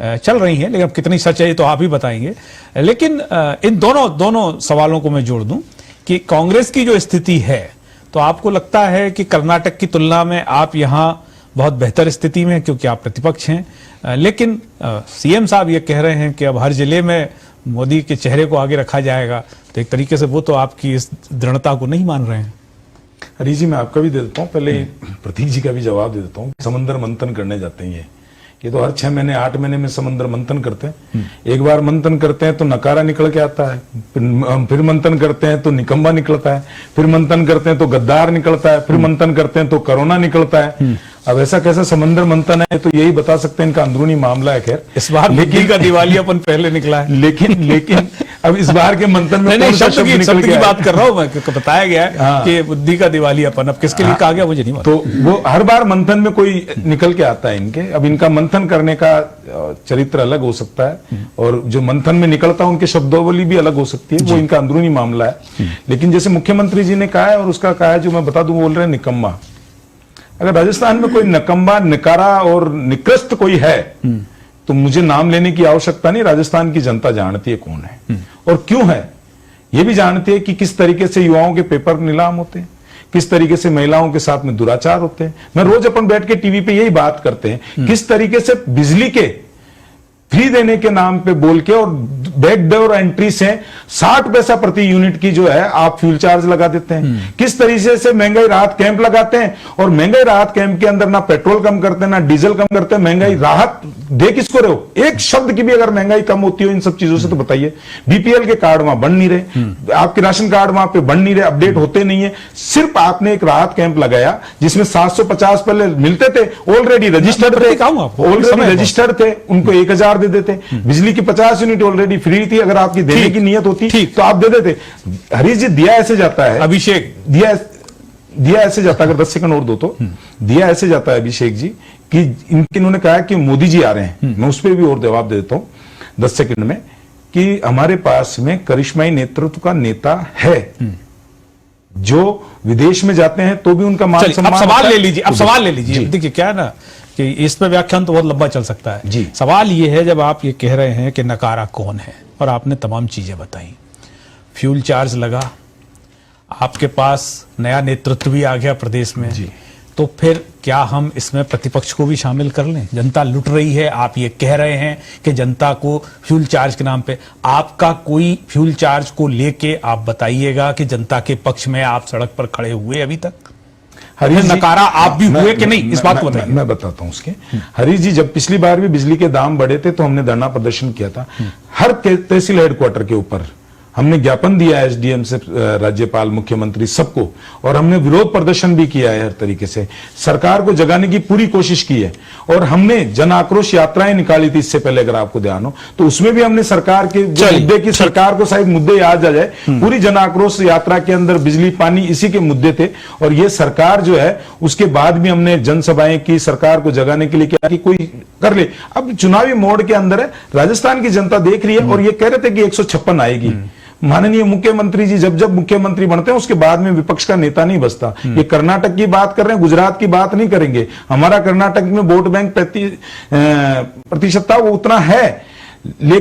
चल रही हैं, लेकिन अब कितनी सच है ये तो आप ही बताएंगे। लेकिन इन दोनों सवालों को मैं जोड़ दूं कि कांग्रेस की जो स्थिति है, तो आपको लगता है कि कर्नाटक की तुलना में आप यहां बहुत बेहतर स्थिति में हैं क्योंकि आप प्रतिपक्ष हैं, लेकिन सीएम साहब ये कह रहे हैं कि अब हर जिले में मोदी के चेहरे को आगे रखा जाएगा, तो एक तरीके से वो तो आपकी इस दृढ़ता को नहीं मान रहे हैं। हरी जी, मैं आपका भी दे देता हूँ, पहले प्रतीक जी का भी जवाब दे देता हूँ। समंदर मंथन करने जाते हैं ये तो हर 6 महीने 8 महीने में समंदर मंथन करते हैं। एक बार मंथन करते हैं तो नकारा निकल के आता है, फिर मंथन करते हैं तो निकम्बा निकलता है, फिर मंथन करते हैं तो गद्दार निकलता है, फिर मंथन करते हैं तो कोरोना निकलता है। अब ऐसा कैसा समंदर मंथन है, तो यही बता सकते हैं इनका अंदरूनी मामला है। खैर, इस बार बुद्धि का दिवालियापन पहले निकला है, लेकिन अब इस बार के मंथन में नहीं, शब्द की बात कर रहा हूं मैं, बताया गया है कि बुद्धि का दिवालियापन। अब किसके लिए कहा गया मुझे नहीं मालूम। तो वो हर बार मंथन में कोई निकल के आता है इनके। अब इनका मंथन करने का चरित्र अलग हो सकता है, और जो मंथन में निकलता है उनके शब्दावली भी अलग हो सकती है, वो इनका अंदरूनी मामला है। लेकिन जैसे मुख्यमंत्री जी ने कहा है, और उसका कहा है जो मैं बता दूं, बोल रहे हैं निकम्मा। अगर राजस्थान में कोई नकम्बा, निकारा और निकृष्ट कोई है, तो मुझे नाम लेने की आवश्यकता नहीं। राजस्थान की जनता जानती है कौन है और क्यों है। यह भी जानती है कि किस तरीके से युवाओं के पेपर नीलाम होते हैं, किस तरीके से महिलाओं के साथ में दुराचार होते हैं। मैं रोज अपन बैठ के टीवी पे यही बात करते हैं, किस तरीके से बिजली के फ्री देने के नाम पे बोल के और बैकडोर एंट्री से 60 पैसा प्रति यूनिट की जो है आप फ्यूल चार्ज लगा देते हैं। किस तरीके से महंगाई राहत कैंप लगाते हैं, और महंगाई राहत कैंप के अंदर ना पेट्रोल कम करते हैं, ना डीजल कम करते हैं। महंगाई राहत दे किसको रहे हो? एक शब्द की भी अगर महंगाई कम होती हो इन सब चीजों से तो बताइए। बीपीएल के कार्ड वहां बन नहीं रहे, आपके राशन कार्ड वहां पे बन नहीं रहे, अपडेट होते नहीं है। सिर्फ आपने एक राहत कैंप लगाया जिसमें 750 पहले मिलते थे, ऑलरेडी रजिस्टर्ड थे, उनको 1000 दे देते। बिजली की 50 यूनिट ऑलरेडी फ्री थी, अगर आपकी देने की नियत होती तो आप दे देते। हरीश जी, दिया ऐसे जाता है, अभिषेक दिया ऐसे जाता है, अगर 10 सेकंड और दो तो, दिया ऐसे जाता है अभिषेक जी कि इन्होंने कहा कि मोदी जी आ रहे हैं। मैं उस पर भी और जवाब दे देता हूं 10 सेकंड में, कि हमारे पास में करिश्माई नेतृत्व का नेता है, जो विदेश में जाते हैं तो भी उनका मान सम्मान। अब सवाल ले लीजिए। देखिए क्या है ना कि इस पर व्याख्यान तो बहुत लंबा चल सकता है जी। सवाल ये है, जब आप ये कह रहे हैं कि नकारा कौन है और आपने तमाम चीजें बताई, फ्यूल चार्ज लगा, आपके पास नया नेतृत्व भी आ गया प्रदेश में जी, तो फिर क्या हम इसमें प्रतिपक्ष को भी शामिल कर लें? जनता लुट रही है, आप ये कह रहे हैं कि जनता को फ्यूल चार्ज के नाम पे, आपका कोई फ्यूल चार्ज को लेके आप बताइएगा कि जनता के पक्ष में आप सड़क पर खड़े हुए अभी तक? हरीश नकारा आप भी हुए कि नहीं, इस बात को बताइए। मैं बताता हूं उसके। हरीश जी, जब पिछली बार भी बिजली के दाम बढ़े थे तो हमने धरना प्रदर्शन किया था। हर तहसील हेडक्वार्टर के ऊपर हमने ज्ञापन दिया है, एसडीएम से राज्यपाल, मुख्यमंत्री, सबको, और हमने विरोध प्रदर्शन भी किया है। हर तरीके से सरकार को जगाने की पूरी कोशिश की है, और हमने जन आक्रोश यात्राएं निकाली थी इससे पहले, अगर आपको ध्यान हो तो उसमें भी हमने सरकार के मुद्दे की, सरकार को शायद मुद्दे याद आ जाए, पूरी जन आक्रोश यात्रा के अंदर बिजली पानी इसी के मुद्दे थे। और ये सरकार जो है उसके बाद भी हमने जनसभाएं की, सरकार को जगाने के लिए क्या कि कोई कर ले। अब चुनावी मोड के अंदर है, राजस्थान की जनता देख रही है, और ये कह रहे थे कि 156 आएगी। माननीय मुख्यमंत्री जी जब मुख्यमंत्री बनते हैं उसके बाद में विपक्ष का नेता नहीं बचता। ये कर्नाटक की बात कर रहे हैं, गुजरात की बात नहीं करेंगे। हमारा कर्नाटक में वोट बैंक प्रतिशतता वो उतना है, लेकिन